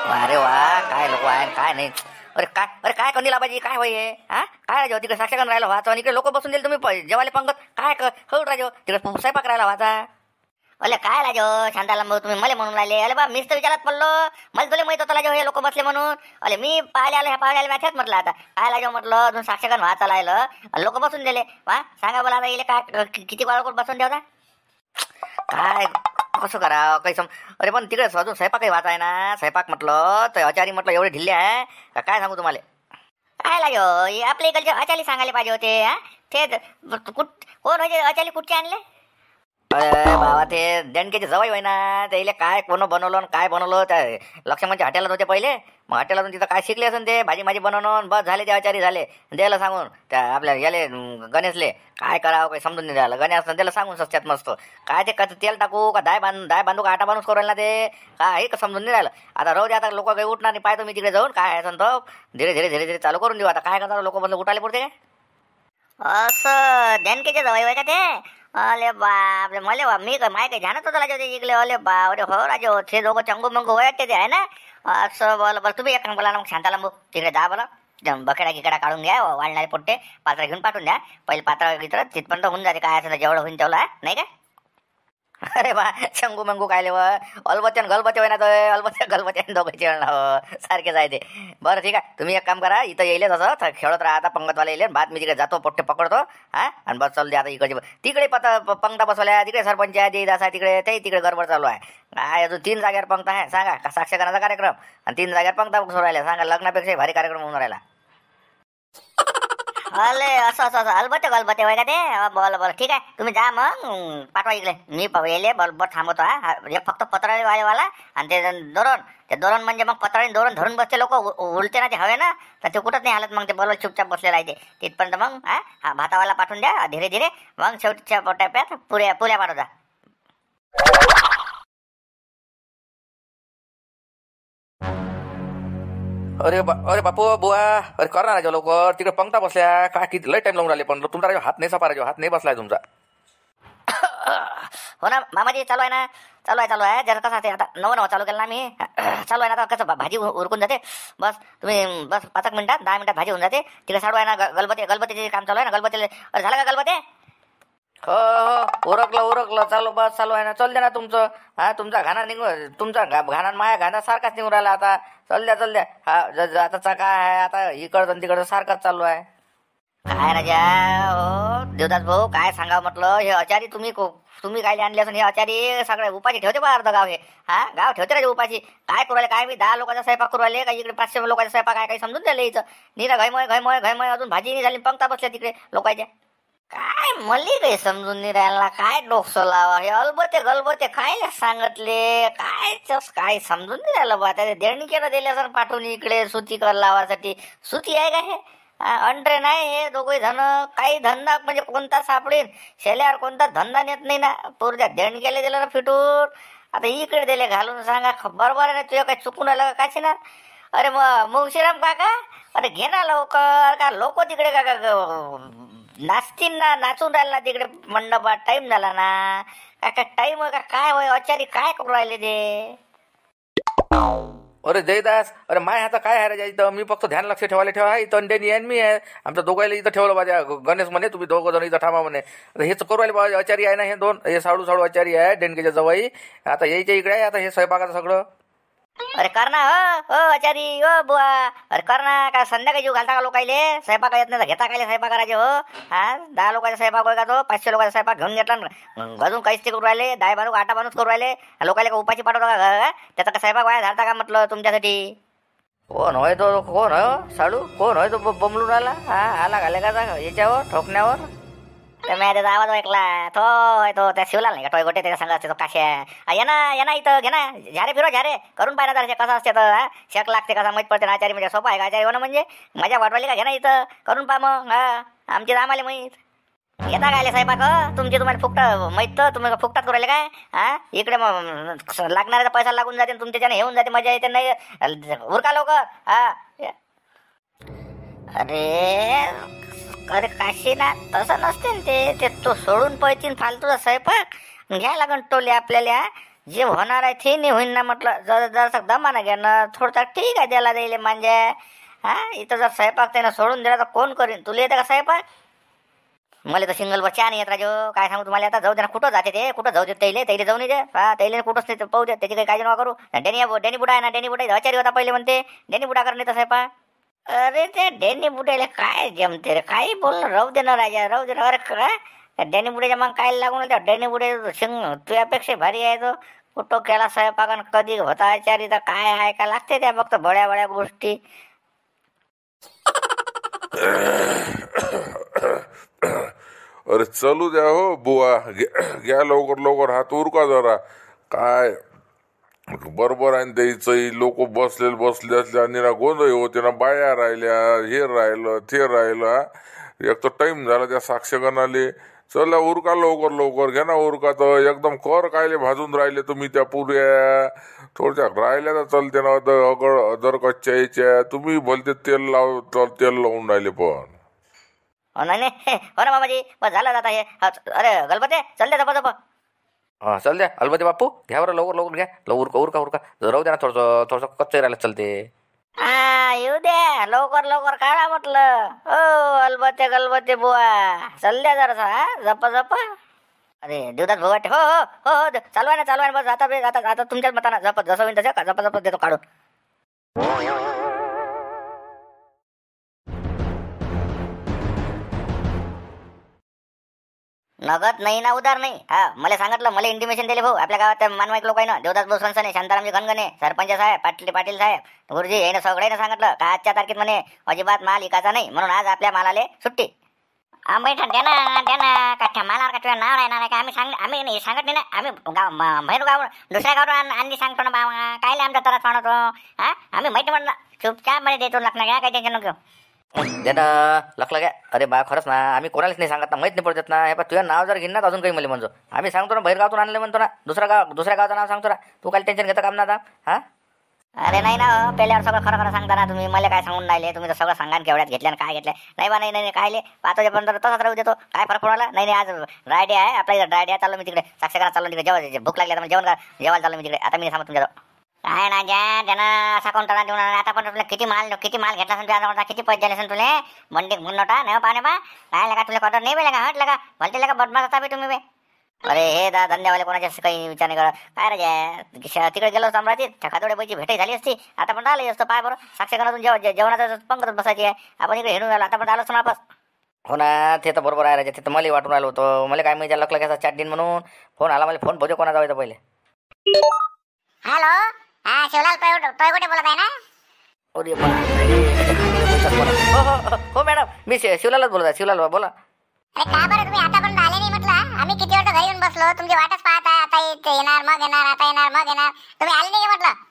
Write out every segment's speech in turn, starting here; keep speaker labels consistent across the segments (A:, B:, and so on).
A: अरे वा, काय लोक आहे काय नाही. अरे काय कोणी लाभाजी काय होय हे? हा काय राजा तिकडे साक्षगण राहिला व्हायचा आणि इकडे लोक बसून दिले तुम्ही जेवायला पंगत काय हो राजो तिकडे स्वयंपाक राहिला व्हायचा. अले काय राजो शांताला मग तुम्ही मला म्हणून राहिले. अरे बा मीच तर विचारात पडलो. मला तुला माहित होतं राजो हे लोक बसले म्हणून. अरे मी पाहिले आले ह्या पाहिले आले मॅथ्यात म्हटलं आता काय राजो म्हटलं अजून साक्षगण व्हायचा राहिलं लोक बसून दिले. वा सांगा बोला आता येईल काय किती बाळ बसून ठेवता काय कसं करा काही अरे पण तिकडे अजून स्वयंपाकही वाचा आहे ना. स्वयंपाक म्हटलं तर आचारी म्हटलं एवढे ढिल्ले आहे का काय सांगू तुम्हाला. काय लागो आपल्या इकडचे आचारी सांगायला पाहिजे होते. हा ते कोण होते आचारी कुठचे आणले. अरे बाबा ते देणकेचे जवाई होय ना. त्याला काय कोण बनवलं काय बनवलं त्या लक्ष्मणच्या हॉटेलात होते पहिले. मग हॉटेलातून तिथं काय शिकले असून ते भाजी माझी बनवून बस झाले ते आचारी झाले. द्यायला सांगून त्या आपल्या याले गणेशले काय करावं काही समजून नाही राहिलं. गणेश त्याला सांगून सस्त्यात मस्त काय ते कसं तेल टाकू का दाय बांधू का आटा बांधूच करू ना ते काय का समजून नाही राहिलं. आता राहू दे आता लोक काही उठणार नाही पाहतो मी तिकडे जाऊन काय असं तो धीरे धीरे धीरे धीरे चालू करून देऊ. आता काय करतात लोक बसले उठायला पुरते काय असं देणकेचे जवाई होय का ते. अले बापरे मला मी काय माय काय जाणत होतं राजा इकडे. अले बाप रे हो राजा ते दोघं चंगू मंगू वाटते ते आहे ना. असं बोला बरं तुम्ही एक बोला ना मग शांताला मग तिकडे जा बरं बकेडा गिकडा काढून घ्या वाळणारे पोट्टे पात्र घेऊन पाठवून द्या. पहिले पात्र गित्र तिथपर्यंत होऊन जाते काय असं जेवढं होईल तेवढं नाही का. अरे बा शंगू मंगू काय लेव अलबत्यान गलबते होय ना तो गलबत्यान दोघांचे सारखे जायते. बरं ठीक आहे तुम्ही एक काम करा इथं येईल तसं खेळत राहा आता पंगतवाला येईल भात मी तिकडे जातो पोट्टे पकडतो. हा आणि बस चालू दे आता इकडे तिकडे पंगता बसवल्या तिकडे सरपंच आहे देदास आहे तिकडे ते तिकडे गडबड चालू आहे. काय अजून 3 जागेवर पंगता आहे सांगा का साक्षगणाचा कार्यक्रम आणि 3 जागेवर पंगता बसवून राहिल्या सांगा लग्नापेक्षा भारी कार्यक्रम होऊन राहिला. अले असं असं असं अलबत्ते गलबत्ते होय का ते. बरं बरं ठीक आहे तुम्ही जा मग पाठवा इकडे मी येले बरोबर थांबवतो. हा फक्त पत्राळी वालेवाला आणि ते दोरण म्हणजे मग पत्राळी दोरण धरून बसते लोक उलटे ना ते हवे ना तर ते कुठंच नाही हालत. मग ते बरोबर चुपचाप बसले राहते तिथपर्यंत. मग हा भातावाला पाठवून द्या धीरे धीरे मग शेवटच्या टप्प्यात पुऱ्या पाठवता.
B: अरे बापू बुवा अरे कर ना राजा लवकर तिकडे पंक्ता बसल्या काय किती लय टाइम लावून राहिले पण तुमचा राजा हात नाही सपा राजा हात नाही बसलाय तुमचा.
A: हो ना मामाजी चालू आहे जर कसं ते आता नवं चालू केलं ना मी चालू आहे ना आता कसं भाजी उरकून जाते. बस तुम्ही बस 5 मिनिटात 10 मिनिटात भाजी होऊन जाते. तिकडे साडू आहे ना गलबत्याचे काम चालू आहे ना गलबत्याला. अरे झालं का गलबते.
B: हो उरकलं चालू आहे ना चल द्या ना तुमचं. हा तुमचा घाणा तुमचा घाणा माया घाणा सारखाच निघून राहिला आता. चल द्या हा आताचा काय आहे आता इकडचं तिकडचं सारखाच चालू आहे.
A: काय राजा हो देवदास भाऊ काय सांगा म्हटलं हे आचारी तुम्ही काय आणले असं हे आचारी सगळे उपाशी ठेवते बा अर्ध गाव हे. हा गाव ठेवते राजा उपाशी काय करू राहिले काय मी 10 लोकांचा स्वयंपाक करू राहिले काय इकडे 500 लोकांचा स्वयंपाक आहे काही समजून द्यायला इथं निरा घयमय अजून भाजी नाही झाली पंक्ता बसल्या तिकडे लोकांच्या. काय मल्ली काही समजून नाही राहिला काय डोकसं लावा हे गलबते काय सांगितले काय समजून नाही राहिलं बा. त्या देणी केलं दिल्या सर पाठवून इकडे सुती कर लावासाठी. सुती आहे का हे अंड्रे नाही हे दोघे जण काही धंदा म्हणजे कोणता सापडेल शेल्यावर कोणता धंदा नेत नाही ना. पोरच्या देण केले दिलं ना फिटून आता इकडे दिले घालून सांगा बरोबर आहे ना तुझ्या काही चुकून आलं का काय ना. अरे मग मुंशीराम काका अरे घे ना लवकर का लोक तिकडे का नाचतील ना नाचून राहिला तिकडे मंडपात टाइम झाला ना काय टाइम का काय होय आचारी काय करू राहिले ते.
B: अरे जयदास अरे माय आता काय आहे राजा इथं मी फक्त ध्यान लक्ष ठेवा इथं देणी आहे मी आहे आमच्या दोघायला इथं ठेवलं माझ्या गणेश म्हणे तुम्ही 2 जण इथं थांबा म्हणे. हेच करू राहिले आचारी आहे ना हे 2 हे साडू आचारी आहे देणकेच्या जवळ आता यायच्या इकडे आहे आता हे स्वयंपाकाचं सगळं.
A: अरे कर ना हो आचारी हो बुवा अरे कर ना काय संध्याकाळी जीव घालता का लोकायले स्वयंपाक येत नाही घेता काय स्वयंपाक करायचे हो. हा 10 लोकांचा स्वयंपाक होय का तो 500 लोकांचा स्वयंपाक घेऊन घेतला अजून काहीच ते करू राहिले दाय बांधू आटा बांधूच करू राहिले लोकायला का उपाशी पाठवता का त्याचा का स्वयंपाक वाया झालता का म्हटलं तुमच्यासाठी.
B: कोण होय तो कोण होय साडू कोण होय तो बमलून आला. हा आला घाले का याच्यावर ठोकण्यावर.
A: तर मी त्याचा आवाज ऐकला तो त्या शिवला नाही का टोय गोटे त्याच्या सांगा तो काश्या ये ना इथं घे ना झारे फिरो झारे करून पाहिजे जरा कसं असते तर शेक लागते कसा माहीत पडते ना आचारी म्हणजे सोपा आहे का आचारी होणं म्हणजे मजा वाटवाली का घे ना इथं करून पहा मग. हा आमची आम्हाला माहीत येता काय साहेबाक तुम्हाला फुकट माहीत तर तुम्ही फुकटात करू राहिले काय. हा इकडे मग लागणारा पैसा लागून जाते तुमच्याच्याने येऊन जाते मजा येते नाही उरका लवकर. हा अरे काशी ना तसं नसते ते तो सोडून पळतील फालतूचा स्वयंपाक घ्या लागन टोले आपल्याला. जे होणार आहे ते नाही होईन ना म्हटलं. जरासं दमानं घ्या ना, थोडसा ठीक आहे त्याला द्यायला म्हणजे. हा इथं जर स्वयंपाक त्यानं सोडून दिला तर कोण करीन? तुला येतं का स्वयंपाक? मला तर सिंगल वर चहा नाही येत राजो. काय सांगू तुम्हाला आता. जाऊ दे ना, कुठं जाते ते, कुठं जाऊ दे तैले जाऊन दे. हा तैले कुठंच नाही पाहू दे, त्याची काही काळजी नका करू. डेनी बुडा आहे ना, डेनी बुडा आचारी होता पहिले म्हणते. डेनी बुडा करणे तसं स्वयंपाक. अरे ते डेनी बुड्याला काय जमते रे, काही बोलणं राहू दे ना राजा, राहू दे ना. अरे काय त्या डेनी बुड्याच्या मग काय लागून त्या डेनी बुडे तुझ्यापेक्षा भारी आहे तो. कुठं केला स्वयंपाक आणि कधी होता आचारी तर काय आहे का लागते त्या फक्त बड्या बड्या गोष्टी.
C: अरे चलू द्या हो बुवा, घ्या लवकर लवकर हात उरका जरा. काय बरोबर आहे द्यायचं. लोक बसले असल्या निरा गोंधळ होते ना, बाया राहिल्या, हे राहिलं ते राहिलं. एक तर टाइम झाला त्या साक्षगणाले. चला उरका लवकर लवकर, घ्या ना उरका. तर एकदम कर कायले भाजून राहिले तुम्ही त्या पुऱ्या. थोडच्या राहिल्या तर चलते ना, अदर कच्च्या यायच्या. तुम्ही भलते तेल लावून राहिले पण.
A: नाही नाही हो ना मामाजी, बस झालं आता हे. अरे गणपती चल दे जपा.
B: हां चल द्या अलबते बापू, घ्या बरं लवकर लवकर घ्या. उरका राहू द्या ना, थोडंसं कच्चं राहिलं चलते.
A: हा येऊ द्या, लवकर लवकर काढा म्हटलं. हो गलबते बुवा, चल द्या जरासा. हा जप. अरे देवदास भाऊ वाटते. हो चालवा ना बस. आता तुमच्याच मताना जप, जसं होईल तसं जप देतो काढून. नगद नाही ना, उधार नाही. हा मला सांगितलं, मला इंटिमेशन दिले भाऊ. आपल्या गावात मानवाईक लोक आहे ना, देवदास भाऊ सनसने, शांतारामजी घनगणे, सरपंच साहेब, पाटील साहेब, गुरुजी यानं सगळ्यांना सांगितलं का आजच्या तारखेत म्हणे अजिबात माल इकायचा नाही. म्हणून आज आपल्या मालाले सुट्टी. बैठा द्या ना काठ्या मालावर का तुझ्या नाव राहणार आहे का? आम्ही नाही सांगत नाही ना. आम्ही बाहेर गावून दुसऱ्या गावून आणली सांगतो ना बाबा. कायले आमचा त्रास पाहतो. हा आम्ही माहिती म्हणलं चुपचाप मध्ये देतो. लागणार घ्या, काही टेन्शन नको.
B: दे ना लखला घ्या. अरे बा खरंच ना, आम्ही कोणालाच नाही सांगत ना, माहीत नाही पडत ना. हे पण तुझं नाव जर घेणार अजून काही मला म्हणतो. आम्ही सांगतो ना बाहेर गावातून आणले म्हणतो ना, दुसऱ्या गावाचं नाव सांगतो ना. तू काय टेन्शन घेता काम ना आता? हा
A: अरे नाही ना, पहिल्यावर सगळं खरं सांगता ना तुम्ही. मला काय सांगून राहिले तुम्ही? तर सगळं सांगा केवढ्यात घेतल्या आणि काय घेतल्या. नाही बा नाही कायले 5 वाजेपर्यंत तसाच राहू देतो. काय फरक पडाला? नाही आज ड्राय डे आहे आपल्या. ड्राय डे चाललो मी तिकडे, साक्षीकरण चाललो तिकडे. जेव्हा भूक लागली आता जेवायला चाललो मी तिकडे. आता मी सांगतो तुमच्या काय ना ज्या त्यानं असा कोणता देऊन आता पण तुला किती माल घेतला असेल, किती पैसे दिले असेल तुला मंडीत म्हणून नोटा नाही पाहणे बा. काय लगा तुला कॉटर नाही बेला हट लगा भलते लगा बदमाश होता बी तुम्ही बे. अरे हे धंद्यावाले कोणाच्या काही विचार नाही करत. काय राजा तिकडे गेलो असतो अमरावतीत, ठकातोडे पैकी भेटही झाली असती. आता पण आली असतं. पाय बरं साक्षीकरणातून जेवणाचं पंगत बसायची आहे. आपण इकडे हिंडून आलो, आता पण आलो असतो ना वापस.
B: हो ना, ते तर बरोबर आहे राजा. ते तर मला वाटून राहिलं होतं. मला काय माहिती लकला घ्यायचा चॅट दिन म्हणून. फोन आला मला. फोन बघू कोणा जायचं पहिले.
D: हॅलो, हा शिवलाल टोयगोटे बोलत आहे ना?
B: अरे हो मॅडम, मी शिवलालच बोलत आहे. शिवलाल बोला.
D: अरे का बरं तुम्ही आतापर्यंत आले नाही म्हटलं? आम्ही किती वेळ घरी येऊन बसलो, तुमची वाटच पाहत आहे. आता येणार मग येणार, आता येणार मग येणार. तुम्ही आले नाही म्हटलं.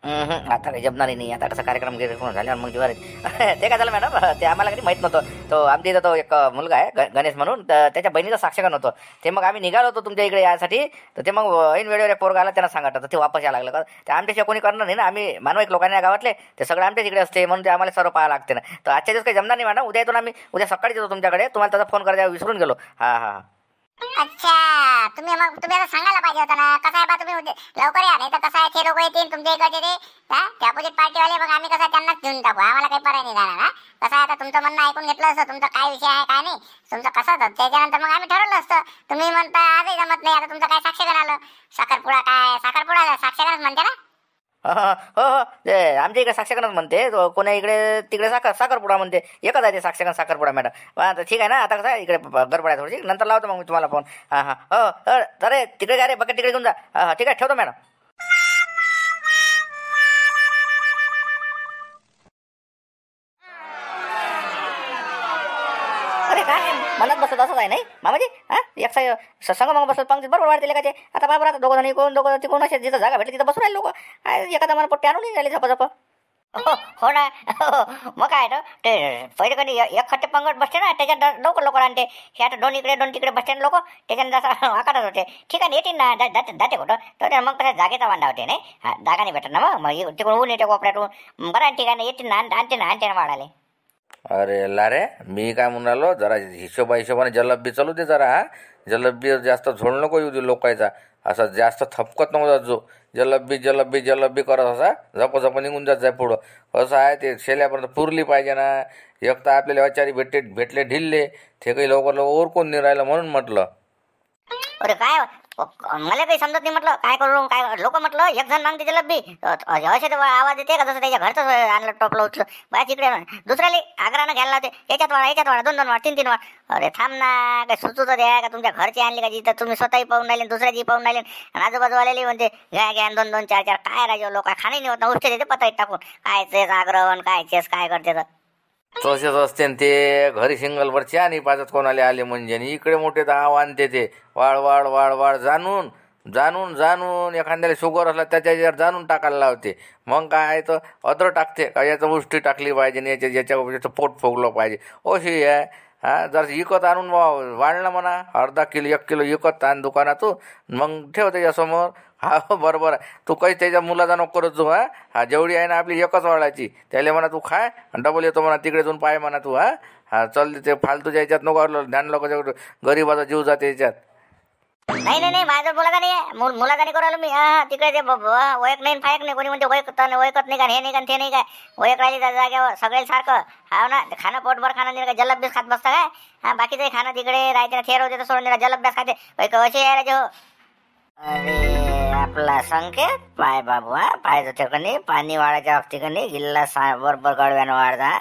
B: आता काही जमणार नाही. आता कसा कार्यक्रम झाल्यावर मग जीवार ते काय झालं मॅडम, ते आम्हाला कधी माहीत नव्हतं. तो आमच्या इथं तो एक मुलगा आहे गणेश म्हणून, तर त्याच्या बहिणीचं साक्षगण होतं. ते मग आम्ही निघालो होतो तुमच्या इकडे यासाठी. तर ते मग ऐन वेळेवर एक पोरगा आला, त्यांना सांगत होतं. ते वापस यायला लागलं. ते आमच्याशिवाय कोणी करणार नाही ना. आम्ही मानवाईक लोकांना गावातले ते सगळं आमच्याच इकडे असते, म्हणून ते आम्हाला सर्व पाहायला लागते ना. तर आजच्या दिवस काही जमणार नाही मॅडम. उद्या येतो ना आम्ही. उद्या सकाळीच येतो तुमच्याकडे. तुम्हाला त्याचा फोन करायला विसरून गेलो. हां
D: अच्छा, तुम्ही आता सांगायला पाहिजे होतं ना. कसं आहे बा, तुम्ही लवकर या, नाही तर कसं आहे ते लोक येतील तुमच्या इकडचे ते अपोजिट पार्टीवाले. मग आम्ही कसं त्यांनाच देऊन टाकू. आम्हाला काही पर्याय नाही जाणार. कसं आहे आता तुमचं म्हणणं ऐकून घेतलं असतं, तुमचा काय विषय आहे काय नाही, तुमचं कसं होतं त्याच्यानंतर मग आम्ही ठरवलं असतं. तुम्ही म्हणता आजही जमत नाही. आता तुमचं काय साक्षगण आलं, साखरपुडा साक्षगणच म्हणते ना.
B: हो ते आमच्या इकडे साक्षगणच म्हणते. कोणा इकडे तिकडे साखरपुडा म्हणते. एकच आहे ते साक्षगण साखरपुडा मॅडम. आता ठीक आहे ना. आता कसं आहे इकडे गडबड आहे थोडीशी. नंतर लावतो मग मी तुम्हाला फोन. हो अरे तिकडे जा रे, बकेट तिकडे घेऊन जा. ठीक आहे, ठेवतो मॅडम.
A: अरे काय मनात बसत असंच आहे नाही मामाजी. हा एक संग मग बसत पंक्तीत बरोबर वाढते का ते. आता बाबा आता दोघं जण कोण असे जिथं जागा भेटली तिथं बसून राहिले लोक. एखादा मला पट्टी आणून राहिले झप. हो ना. मग काय ते पहिले कधी एक खट्टे पंगत बसते ना, त्याच्यात लवकर आणते. हे आता दोन इकडे दोन तिकडे बसते लोक, त्याच्याने जसं आकारत होते. ठीक आहे येतील ना, जाते कुठं तर मग कसं जागेचा वांदा होते नाही. जागा नाही भेटत ना. मग तिकडून ऊन येते कोपऱ्यातून. बरं ठीक आहे येतील ना, आणते ना वाढाले.
B: अरे लारे, मी काय म्हणालो, जरा हिशोबाने जलबी चालू दे जरा. जलबी जास्त झोड नको येऊ दे लोकांचा. असं जास्त थपकत नको जात जो. जलबी जलबी जलबी करत असा झप निघून जात जाय पुढं. असं आहे ते शेल्यापर्यंत पुरली पाहिजे ना. एक तर आपल्याला आचारी भेटले ढिल्ले, ते काही लवकर ओरकून नाही राहिलं म्हणून म्हटलं.
A: अरे काय मला काही समजत नाही. म्हटलं काय करू काय. लोक म्हटलं एक जण मागते जलबी असे तर आवाज येते का जसं त्याच्या घरचं आणलं टोपलं उचलं बा तिकडे दुसऱ्याला आग्रानं घ्यायला लावते. याच्यात वाढा 2 वाढ 3 वाढ. अरे थांब ना, काय सुचू तर द्या का. तुमच्या घरची आणली का जिथं तुम्ही स्वतःही पाहून राहिले दुसऱ्याची पाहून राहिले आणि आजूबाजूवाल्याला म्हणते घ्या 2 4 काय राजे लोक खाणे नाही होत ना. उष्ट देते पताईत टाकून कायचेच आग्रहण कायचेच काय करते तर
B: तसेच असते न ते. घरी सिंगलवर चहा नाही पाजत कोणाले आले म्हणजे. इकडे मोठे दाव आणते ते वाळ वाळ वाळ वाळ जाणून जाणून जाणून एखाद्याला शुगर असला त्याच्यावर जाणून टाकायला लावते. मग काय तर अद्र टाकते का याचं उष्टी टाकली पाहिजे आणि याचं पोट फुगलं पाहिजे अशी आहे. हां जर विकत आणून वाढलं म्हणा अर्धा किलो 1 किलो विकत आण दुकानातून मग ठेव त्याच्यासमोर. हा बरोबर आहे. तू काही त्याच्या मुलाचा नको करत तू. हा जेवढी आहे ना आपली एकच वाढायची. त्याला म्हणा तू खाय डबल येतो म्हणा तिकडे जाऊन पाय म्हणा तू. हा चल ते फालतूच्या याच्यात नको ध्यान लोकांच्या गरीबाचा जीव जाते याच्यात.
A: नाही माझं मुलाचा नाही आहे. मुलाचा नाही करू मी. हा तिकडे ते वयक नाही फायक नाही. कोणी म्हणते वयकत नाही का हे नाही का ते नाही काय. वयक राहिली त्या जागेवर सगळे सारखं. हा ना खाणं पोटभर खाणं नाही का जलब्यास खात बसता काय. हा बाकीचंही खाणं तिकडे राहते ना थेरवते तर सोडून दिला जलब्यास खाते वैक असे आहे राजे हो. अरे आपला संकेत पाय बाबू पाय ठिकाणी पाणी वाढायच्या ठिकाणी गिल्ला बरोबर गडव्यानं वाढता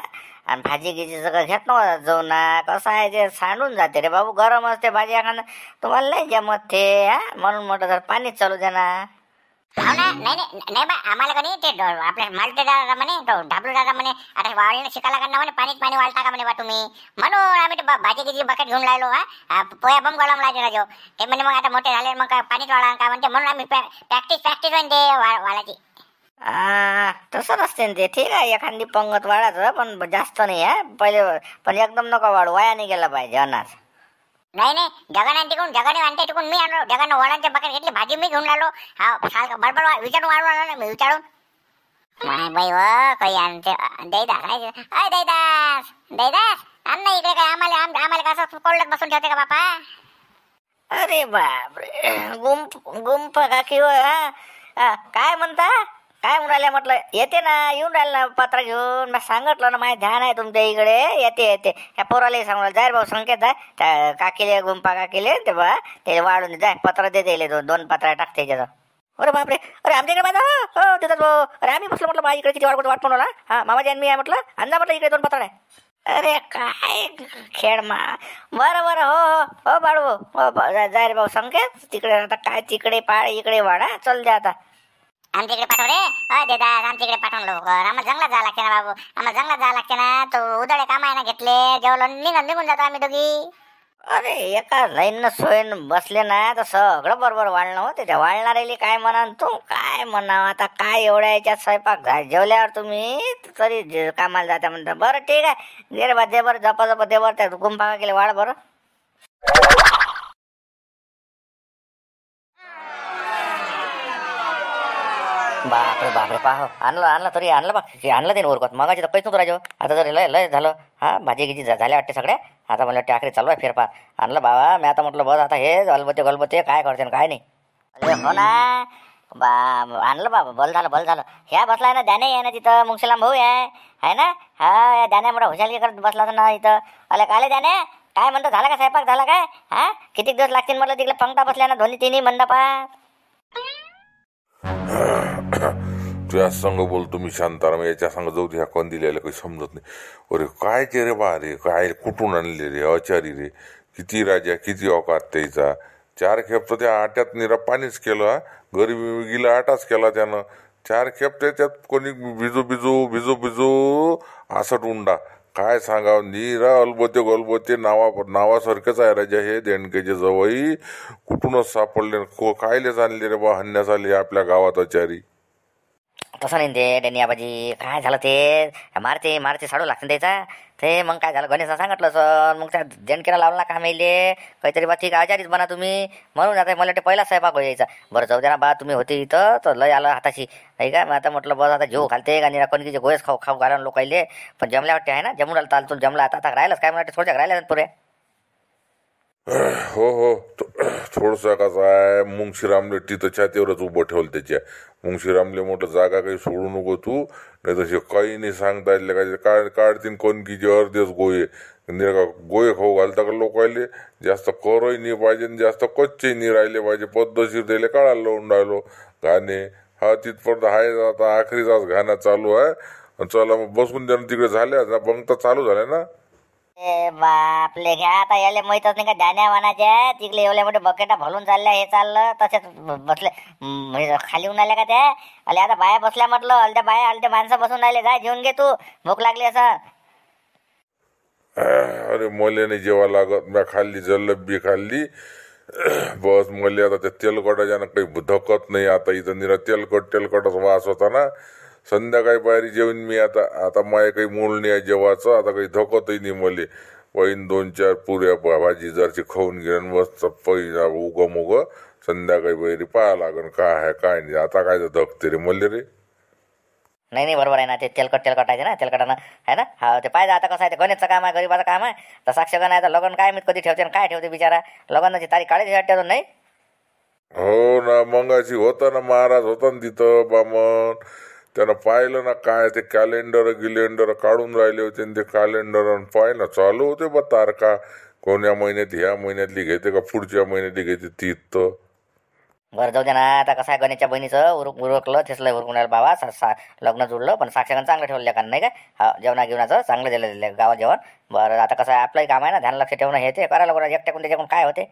A: आणि भाजी गिजी सगळं घेत नव्हता जाऊ ना. कसं आहे ते सांडून जाते रे बाबू. गरम असते भाजी एखादं तुम्हाला नाही जमत ते. म्हणून म्हटलं तर पाणीच चालू द्या ना.
D: हो ना. नाही बा आम्हाला कधी ते आपल्या मालते दादा म्हणे तो ढाबलू दादा म्हणे आता वाळीनं शिकायला करणार म्हणे पाणी वाळता का म्हणे बा तुम्ही. म्हणून आम्ही ते भाजी गिजी बकेट घेऊन राहिलो. पोया बंब गळम राहायचे राजो ते म्हणे मग आता मोठे झाले मग काय पाणीच वाळा काय म्हणते. म्हणून आम्ही प्रॅक्टिस म्हणते वाळायची.
A: तसं नसते ना ते. ठीक आहे एखादी पंगत वाढायचं पण जास्त नाही आहे पहिले. पण एकदम नका वाढू वाया नाही गेला पाहिजे अनाज.
D: नाही जगाने आणते टिकून मी आणलो. जगानं वडांच्या बकेट घेतली भाजी मी घेऊन राहिलो. हा बडबड विचारून वाढवणार ना मी विचारून. माय बाई व काही आणते दैदास आण ना इकडे काय आम्हाला कसं कोल्डत बसून ठेवते का बापा.
A: अरे बापरे गुंफ काकी हो. काय म्हणता काय म्हणून राहिल्या म्हटलं. येते ना येऊन राहिलं ना पत्र घेऊन. मी सांगितलं ना माझं ध्यान आहे तुमच्या इकडे. येते ह्या पोराला सांगू जाय भाऊ संकेत जाय त्या काकीले गुंफा काकीले ते बा ते वाढून जाय पत्र देते 2 पत्र टाकते त्याचं. अरे बापरे अरे आमच्या इकडे माझा हो देतात भाऊ. अरे आम्ही बसलो म्हटलं माझ्या इकडे किती वाट पाहून हा मामाजी आणि मी आहे म्हटलं अंदा म्हटलं इकडे 2 पत्र आहे. अरे काय खेळ बरं हो बाळू हो जाय रे भाऊ संकेत तिकडे आता काय तिकडे पाळ इकडे वाढा चल द्या आता.
D: आमच्या इकडे पाठव रे देदास आमच्या इकडे पाठवून लवकर. आम्हाला जंगलात जावं लागते ना बाबू. आम्हाला जंगलात जावं लागते ना. तो उदळे कामायना घेतले जेवलं निघून जातो आम्ही दोघी.
A: अरे एका लाईननं सोयीनं बसले ना तर सगळं बरोबर वाढणं होते. त्या वाढणाऱ्याला काय म्हणा तू काय म्हणावं आता. काय एवढ्या याच्यात स्वयंपाक जेवल्यावर तुम्ही तरी कामाला जाता म्हणता. बरं ठीक आहे दे रे बा दे बरं जपा दे बरं त्या गुंफा केले वाढ बरं. बापरे पाहो आणलं तरी आणलं बा आणलं ते ओरकत मगाची तर पैसे नव्हतं राजो. आता जर लय झालं. हा भाजी गिजी झाल्या वाटते सगळ्या. आता मला वाटते आखरी चालू आहे फेरफार. आणलं बाबा मी आता म्हटलं बस आता हे गलबते काय करते काय नाही. अरे हो ना बा आणलं बाबा बल झालं. ह्या बसलाय ना दाने आहे ना तिथं मुंगशीलाम भाऊ आहे ना. हा या दाण्या मोठा हुशारी करत बसला ना इथं. अरे काले दाने काय म्हणतो झाला का स्वयंपाक झाला काय. हा किती दिवस लागतील म्हटलं तिकडे पंक्ता बसल्या ना 2-3 मंडपात.
C: तुझ्या संग बोलतो मी शांताराम याच्या संग जाऊ दे. ह्या कोण दिलेलं काही समजत नाही. अरे काय ते रे बा रे काय कुठून आणले रे आचारी रे. किती राजा किती अवकात त्याचा. 4 खेप तर त्या आट्यात निरा पाणीच केलं. घरी गेला आटाच केला त्यानं. 4 खेप त्याच्यात कोणी भिजू असट उंडा काय सांगावं. निरा गलबते नावासारखेच आहे राजा हे देणकेचे जवळ. कुठूनच सापडले कायलेच आणले रे बा हन्यास आले आपल्या गावात आचारी.
A: तसं नाही ते डेनियाबाजी काय झालं ते मारते साडू लागते त्याचा. ते मग काय झालं गणेशला सांगितलं सर मग त्या जनकेला लावला का मेले काहीतरी बा ठीक आजारीच बना तुम्ही म्हणून आता मला ते पहिला स्वयंपाक यायचा. बरं जाऊ द्या ना बा तुम्ही होते इथं तर लय आलं हाताशी नाही का. मग आता म्हटलं बस आता जेव घालते का निरा कोणी गोयच खाऊ घाला लोकायले. पण जमल्या वाटते आहे ना जमून आलं जमला आता राहिलंच काय म्हणते थोड्या राहिल्या पुरे.
C: हो थोडसा कसा आहे मुंगशीरामले तिथं छातीवरच उभं ठेवलं त्याच्या मुंगशीरामले मोठं जागा काही सोडू नको तू नाही तसे काही नाही सांगता येईल काय काढतीन कोणकीचे अर्धेच गोये का गोये खाऊ घालता का लोकायले जास्त करही नाही पाहिजे आणि जास्त कच्चे नाही राहिले पाहिजे पद्धतशीर त्याला काढायला लावून राहिलो घाणे हा तिथपर्यंत आहे आता आखरीचाच घाणा चालू आहे चला मग बसून द्या तिकडे झाल्या ना पंक्ता चालू झाल्या ना
D: ए बापले घ्या आता याले माहीतच नाही का धान्या वानाच्या तिकडे एवढ्या मोठे बकेटा भरून चालल्या हे चाललं तसेच बसले खाली होऊन आल्या का त्या अले आता बाया बसल्या म्हटलं अलत्या बाया अलत्या माणसं बसून राहिले जा जेवून घे तू भूक लागली असं
C: अरे मले नाही जेव्हा लागत म्या खाल्ली जल्लबी खाल्ली बस मले आता त्या तेलकटाच्यानं काही धकत नाही आता इथं निरा तेलकटच वास होता ना संध्याकाळी बाहेर जेवण मी आता माय काही मूळ नाही आहे जेवायचं आता काही धकतही नाही मले वहीन 2-4 पुऱ्या भाजी जरची खाऊन घेऊन मस्त पैसा उगम संध्याकाळी बाहेर पाहा लागन काय आहे काय नाही आता काय धकते रे मले रे
A: नाही बरोबर आहे ना ते तेलकट आहे ना तेलकटानं आहे ना हा ते पाहिजे आता कसं आहे ते गणेशचं काम आहे गरीबाचं काम आहे तर साक्षगण आहे तर लग्न काय मी कधी ठेवते आणि काय ठेवते बिचारा लग्नाची तारीख काढायची ठेवतो नाही
C: हो ना मंगाशी होता ना महाराज होता ना तिथं बामण त्यानं पाहिलं ना काय ते गिलेंडर काढून राहिले होते आणि ते कॅलेंडर पाहिलं चालू होते बा तारखा कोण्या महिन्यात ह्या महिन्यातली घेते का पुढच्या महिन्यातली घेते ती तर
A: बरं जाऊ दे ना आता कसं आहे गणेशच्या बहिणीचं उरकलं तेसलं उरकून बाबा लग्न जुळलं पण साक्षगण चांगलं ठेवलं का नाही काय हा जेवणा घेऊनाचं चांगलं दिलं गावात जेवण बरं आता कसं आहे आपलंही काम आहे ना ध्यान लक्ष ठेवणं हे ते करायला बरं एकट्याकडून त्याच्याकडून काय होते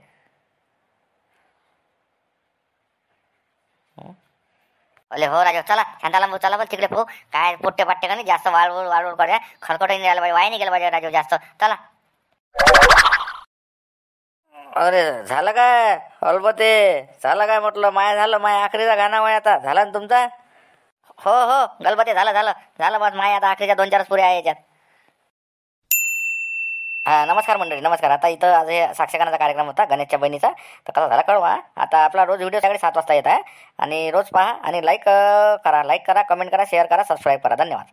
D: अले हो राजा चला शांताला चला बघ तिकडे भाऊ काय पोट्टे पाट्टे का नाही जास्त वाळवून करूया खरकटही नाही आलं पाहिजे वाय नाही गेलं पाहिजे राजा जास्त चला
A: अरे झालं काय अलबते झालं काय म्हटलं माया झालं माया आखरीचा गाणं माय आता झाला ना तुमचा
D: हो गणपती झालं बस माय आता आखरीच्या 2-4 पुऱ्या आहे याच्यात
A: हा नमस्कार मंडळी नमस्कार आता इथं आज हे साक्षगणाचा कार्यक्रम होता गणेशच्या बहिणीचा तर कसा झाला कळवा आता आपला रोज व्हिडिओ सकाळी 7 वाजता येत आहे आणि रोज पहा आणि लाईक करा कमेंट करा शेअर करा सबस्क्राईब करा धन्यवाद